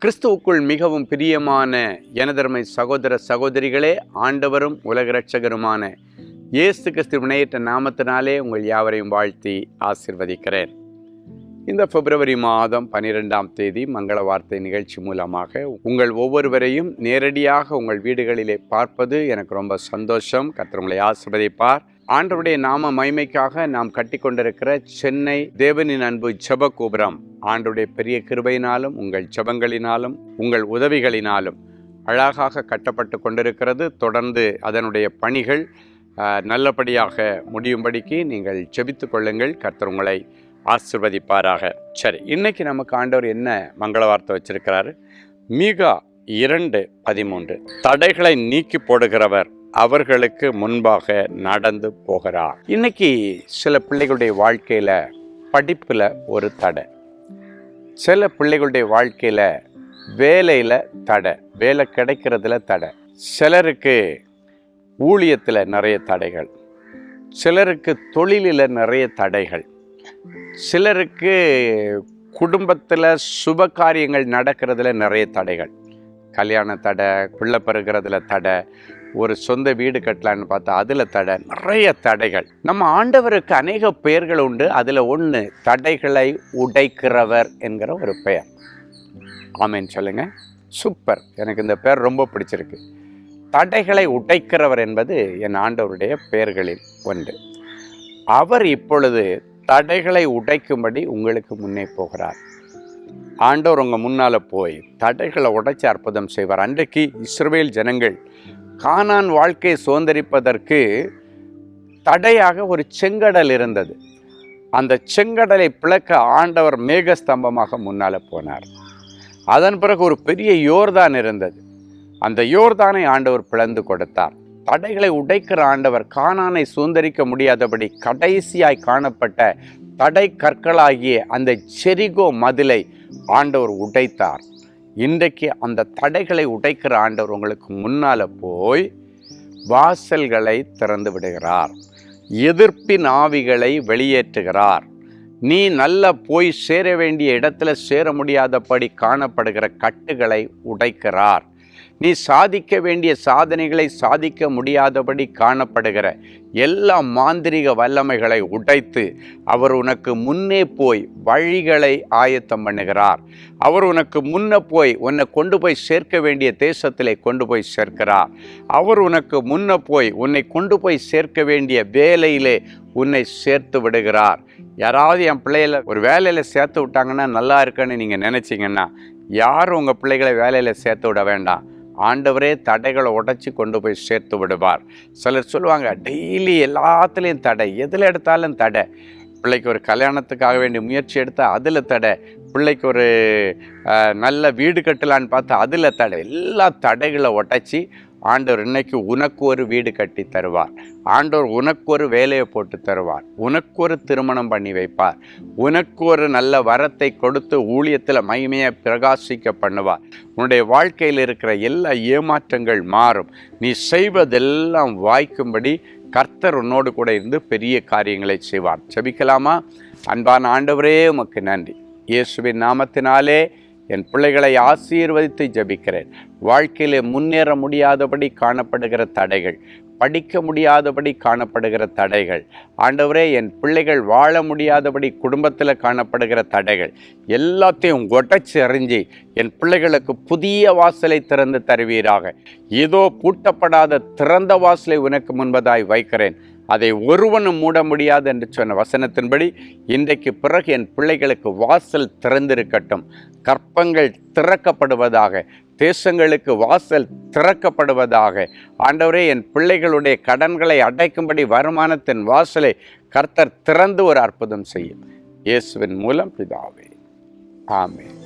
கிறிஸ்துவுக்குள் மிகவும் பிரியமான எனதருமை சகோதர சகோதரிகளே, ஆண்டவரும் உலக இரட்சகருமான இயேசு கிறிஸ்துவின் இணையற்ற நாமத்தினாலே உங்கள் யாவரையும் வாழ்த்தி ஆசிர்வதிக்கிறேன். இந்த பிப்ரவரி மாதம் 12ஆம் தேதி மங்கள வார்த்தை நிகழ்ச்சி மூலமாக உங்கள் ஒவ்வொருவரையும் நேரடியாக உங்கள் வீடுகளிலே பார்ப்பது எனக்கு ரொம்ப சந்தோஷம். கர்த்தர் உங்களை ஆசிர்வதிப்பார். ஆண்டவருடைய நாம மகிமைக்காக நாம் கட்டிக்கொண்டிருக்கிற சென்னை தேவனின் அன்பு ஜெப கோபுரம் ஆண்டவருடைய பெரிய கிருபையினாலும் உங்கள் ஜெபங்களினாலும் உங்கள் உதவிகளினாலும் அழகாக கட்டப்பட்டு கொண்டிருக்கிறது. தொடர்ந்து அதனுடைய பணிகள் நல்லபடியாக முடியும்படிக்கு நீங்கள் ஜெபித்து கொள்ளுங்கள். கர்த்தர் உங்களை ஆசிர்வதிப்பாராக. சரி, இன்னைக்கு நமக்கு ஆண்டவர் என்ன மங்கள வார்த்தை வச்சிருக்கிறாரு? மீகா 2:13 தடைகளை நீக்கி போடுகிறவர் அவர்களுக்கு முன்பாக நடந்து போகிறார். இன்னைக்கு சில பிள்ளைகளுடைய வாழ்க்கையில் படிப்பில் ஒரு தடை, சில பிள்ளைகளுடைய வாழ்க்கையில் வேலையில் தடை, வேலை கிடைக்கிறதுல தடை, சிலருக்கு ஊழியத்தில் நிறைய தடைகள், சிலருக்கு தொழிலில் நிறைய தடைகள், சிலருக்கு குடும்பத்தில் சுப காரியங்கள் நடக்கிறதுல நிறைய தடைகள், கல்யாண தடை, பிள்ளை பெறுகிறதுல தடை, ஒரு சொந்த வீடு கட்டலான்னு பார்த்தா அதில் தடை, நிறைய தடைகள். நம்ம ஆண்டவருக்கு அநேக பெயர்கள் உண்டு. அதில் ஒன்று தடைகளை உடைக்கிறவர் என்கிற ஒரு பெயர். ஆமேன் சொல்லுங்க. சூப்பர், எனக்கு இந்த பெயர் ரொம்ப பிடிச்சிருக்கு. தடைகளை உடைக்கிறவர் என்பது என் ஆண்டவருடைய பெயர்களில் ஒன்று. அவர் இப்பொழுது தடைகளை உடைக்கும்படி உங்களுக்கு முன்னே போகிறார். ஆண்டவர் உங்கள் முன்னால் போய் தடைகளை உடைச்சி அற்புதம் செய்வார். அன்றைக்கு இஸ்ரவேல் ஜனங்கள் கானான் வாழ்க்கையை சுதந்திரிப்பதற்கு தடையாக ஒரு செங்கடல் இருந்தது. அந்த செங்கடலை பிளக்க ஆண்டவர் மேகஸ்தம்பமாக முன்னால் போனார். அதன் பிறகு ஒரு பெரிய யோர்தான் இருந்தது. அந்த யோர்தானை ஆண்டவர் பிளந்து கொடுத்தார். தடைகளை உடைக்கிற ஆண்டவர் கானானை சுதந்திரிக்க முடியாதபடி கடைசியாய் காணப்பட்ட தடை கற்களாகிய அந்த செரிகோ மதிலை ஆண்டவர் உடைத்தார். இன்றைக்கு அந்த தடைகளை உடைக்கிற ஆண்டவர் உங்களுக்கு முன்னால் போய் வாசல்களை திறந்து விடுகிறார். எதிர்ப்பின் ஆவிகளை வெளியேற்றுகிறார். நீ நல்ல போய் சேர வேண்டிய இடத்துல சேர முடியாதபடி காணப்படுகிற கட்டுகளை உடைக்கிறார். நீ சாதிக்க வேண்டிய சாதனைகளை சாதிக்க முடியாதபடி காணப்படுகிற எல்லா மாந்திரிக வல்லமைகளை உடைத்து அவர் உனக்கு முன்னே போய் வழிகளை ஆயத்தம் பண்ணுகிறார். அவர் உனக்கு முன்னே போய் உன்னை கொண்டு போய் சேர்க்க வேண்டிய தேசத்திலே கொண்டு போய் சேர்க்கிறார். அவர் உனக்கு முன்னே போய் உன்னை கொண்டு போய் சேர்க்க வேண்டிய வேலையிலே உன்னை சேர்த்து விடுகிறார். யாராவது என் பிள்ளைகளை ஒரு வேலையில் சேர்த்து விட்டாங்கன்னா நல்லா இருக்குன்னு நீங்கள் நினச்சிங்கன்னா யாரும் உங்கள் பிள்ளைகளை வேலையில் சேர்த்து விட வேண்டாம். ஆண்டவரே தடைகளை உடைச்சி கொண்டு போய் சேர்த்து விடுவார். சிலர் சொல்லுவாங்க, டெய்லி எல்லாத்துலேயும் தடை, எதில் எடுத்தாலும் தடை. பிள்ளைக்கு ஒரு கல்யாணத்துக்காக வேண்டிய முயற்சி எடுத்தால் அதில் தடை, பிள்ளைக்கு ஒரு நல்ல வீடு கட்டலான்னு பார்த்தா அதில் தடை. எல்லா தடைகளை உடைச்சி ஆண்டவர் இன்னைக்கு உனக்கு ஒரு வீடு கட்டி தருவார். ஆண்டவர் உனக்கு ஒரு வேலையை போட்டு தருவார். உனக்கு ஒரு திருமணம் பண்ணி வைப்பார். உனக்கு ஒரு நல்ல வரத்தை கொடுத்து ஊழியத்தில் மகிமையை பிரகாசிக்க பண்ணுவார். உன்னுடைய வாழ்க்கையில் இருக்கிற எல்லா ஏமாற்றங்கள் மாறும். நீ செய்வதெல்லாம் வாய்க்கும்படி கர்த்தர் உன்னோடு கூட இருந்து பெரிய காரியங்களை செய்வார். ஜெபிக்கலாமா? அன்பான ஆண்டவரே, உமக்கு நன்றி. இயேசுவின் நாமத்தினாலே என் பிள்ளைகளை ஆசீர்வதித்து ஜெபிக்கிறேன். வாழ்க்கையிலே முன்னேற முடியாதபடி காணப்படுகிற தடைகள், படிக்க முடியாதபடி காணப்படுகிற தடைகள், ஆண்டவரே என் பிள்ளைகள் வாழ முடியாதபடி குடும்பத்தில் காணப்படுகிற தடைகள் எல்லாத்தையும் உடைச்சி எறிஞ்சி என் பிள்ளைகளுக்கு புதிய வாசலை திறந்து தருவீராக. ஏதோ பூட்டப்படாத திறந்த வாசலை உனக்கு முன்பதாய் வைக்கிறேன். அதை ஒருவனும் மூட முடியாது என்று சொன்ன வசனத்தின்படி இன்றைக்கு பிறகு என் பிள்ளைகளுக்கு வாசல் திறந்திருக்கட்டும். கற்பங்கள் திறக்கப்படுவதாக, தேசங்களுக்கு வாசல் திறக்கப்படுவதாக. ஆண்டவரே, என் பிள்ளைகளுடைய கடன்களை அடைக்கும்படி வருமானத்தின் வாசலை கர்த்தர் திறந்து ஒரு அற்புதம் செய்யும். இயேசுவின் மூலம் பிதாவே, ஆமென்.